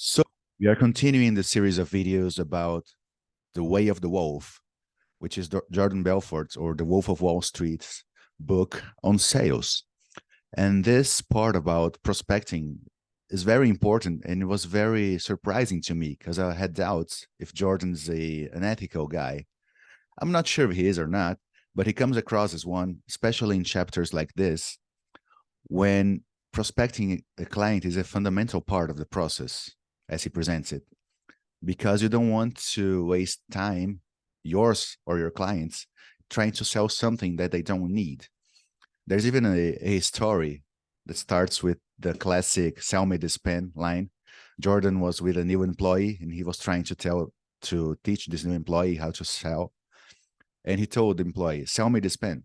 So we are continuing the series of videos about The Way of the Wolf, which is Jordan Belfort's or The Wolf of Wall Street's book on sales. And this part about prospecting is very important, and it was very surprising to me because I had doubts if Jordan's an ethical guy. I'm not sure if he is or not, but he comes across as one, especially in chapters like this, when prospecting a client is a fundamental part of the process as he presents it, because you don't want to waste time, yours or your clients, trying to sell something that they don't need. There's even a story that starts with the classic "sell me this pen" line. Jordan was with a new employee and he was trying to teach this new employee how to sell. And he told the employee, "Sell me this pen."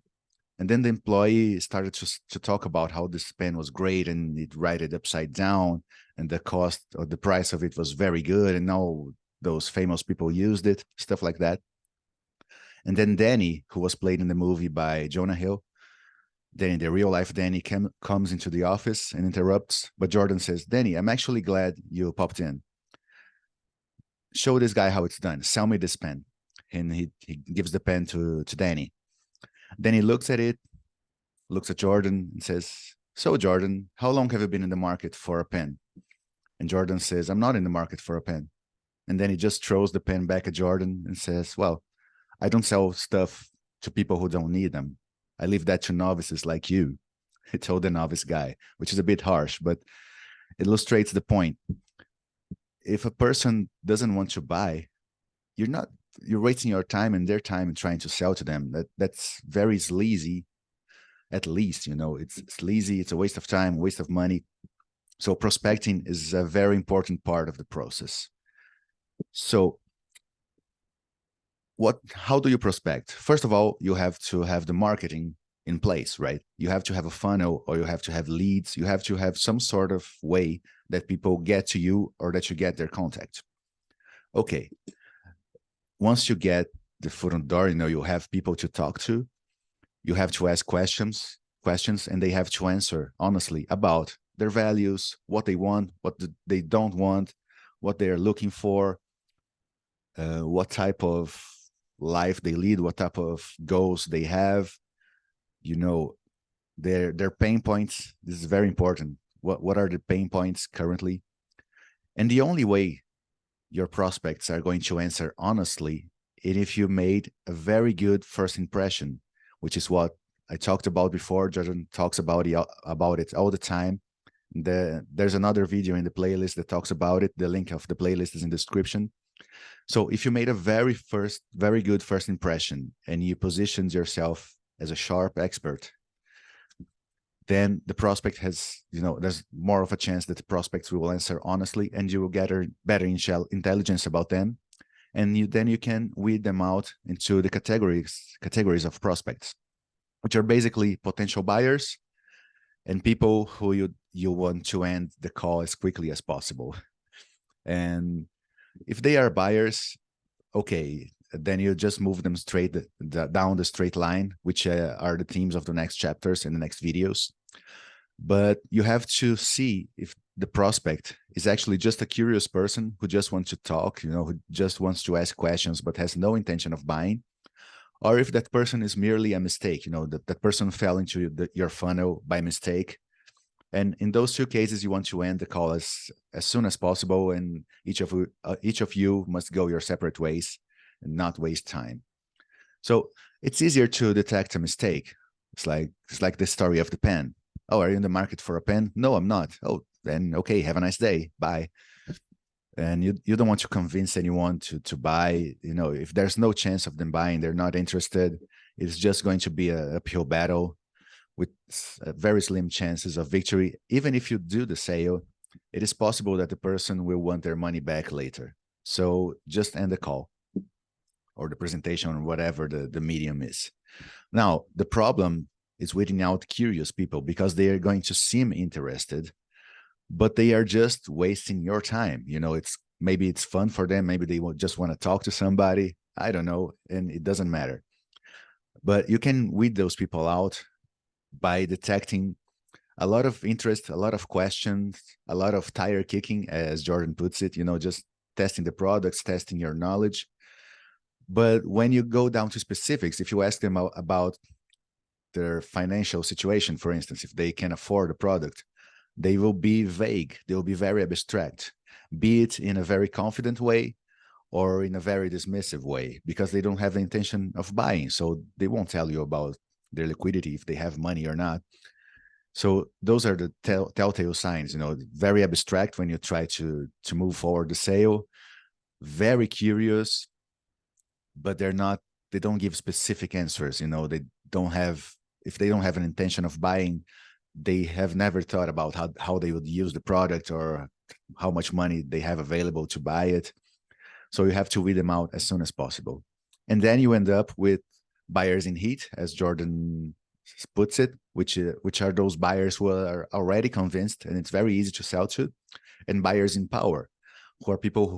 And then the employee started to talk about how this pen was great and it write it upside down and the cost or the price of it was very good. And now those famous people used it, stuff like that. And then Danny, who was played in the movie by Jonah Hill, then the real life Danny comes into the office and interrupts. But Jordan says, "Danny, I'm actually glad you popped in. Show this guy how it's done. Sell me this pen." And he gives the pen to Danny. Then he looks at it, looks at Jordan and says, "So, Jordan, how long have you been in the market for a pen?" And Jordan says, "I'm not in the market for a pen." And then he just throws the pen back at Jordan and says, "Well, I don't sell stuff to people who don't need them. I leave that to novices like you." He told the novice guy, which is a bit harsh, but it illustrates the point. If a person doesn't want to buy, you're wasting your time and their time trying to sell to them. That's very sleazy. At least, it's sleazy. It's a waste of time, waste of money. So prospecting is a very important part of the process. So how do you prospect? First of all, you have to have the marketing in place, right? You have to have a funnel, or you have to have leads. You have to have some sort of way that people get to you or that you get their contact. Okay. Once you get the foot on the door, you have people to talk to. You have to ask questions, and they have to answer honestly about their values, what they want, what they don't want, what they are looking for, what type of life they lead, what type of goals they have, their pain points. This is very important. What are the pain points currently? And the only way your prospects are going to answer honestly is if you made a very good first impression, which is what I talked about before. Jordan talks about it all the time. There's another video in the playlist that talks about it. The link of the playlist is in the description. So if you made a very good first impression and you positioned yourself as a sharp expert, then the prospect has, there's more of a chance that the prospects will answer honestly, and you will gather better intelligence about them. And then you can weed them out into the categories of prospects, which are basically potential buyers and people who you want to end the call as quickly as possible. And if they are buyers, okay, then you just move them straight down the straight line, which are the themes of the next chapters and the next videos. But you have to see if the prospect is actually just a curious person who just wants to talk, who just wants to ask questions but has no intention of buying, or if that person is merely a mistake, that person fell into your funnel by mistake. And in those two cases, you want to end the call as soon as possible, and each of you must go your separate ways and not waste time. So it's easier to detect a mistake. It's like the story of the pen. "Oh, are you in the market for a pen?" "No, I'm not." "Oh, then okay, have a nice day. Bye." And you don't want to convince anyone to buy. If there's no chance of them buying, they're not interested. It's just going to be a uphill battle with very slim chances of victory. Even if you do the sale, it is possible that the person will want their money back later. So just end the call or the presentation or whatever the medium is. Now, the problem is weeding out curious people, because they are going to seem interested, but they are just wasting your time. Maybe it's fun for them. Maybe they just want to talk to somebody. I don't know. And it doesn't matter. But you can weed those people out by detecting a lot of interest, a lot of questions, a lot of tire kicking, as Jordan puts it, just testing the products, testing your knowledge. But when you go down to specifics, if you ask them about their financial situation, for instance, if they can afford a product, they will be vague. They will be very abstract, be it in a very confident way or in a very dismissive way, because they don't have the intention of buying. So they won't tell you about their liquidity, if they have money or not. So those are the telltale signs, very abstract when you try to move forward the sale, very curious, but they don't give specific answers. They don't have, if they don't have an intention of buying, they have never thought about how they would use the product or how much money they have available to buy it. So you have to weed them out as soon as possible. And then you end up with buyers in heat, as Jordan puts it, which are those buyers who are already convinced and it's very easy to sell to, and buyers in power, who are people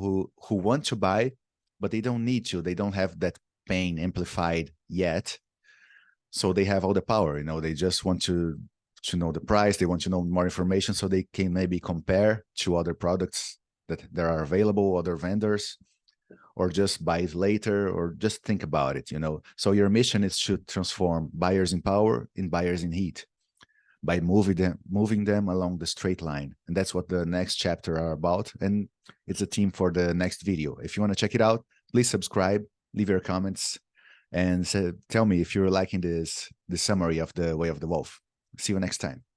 who want to buy, but they don't need to. They don't have that pain amplified yet. So they have all the power, they just want to know the price. They want to know more information so they can maybe compare to other products that there are available, other vendors, or just buy it later, or just think about it. So your mission is to transform buyers in power in buyers in heat by moving them along the straight line. And that's what the next chapter are about. And it's a theme for the next video. If you want to check it out, please subscribe, leave your comments, and tell me if you're liking this summary of the Way of the Wolf. See you next time.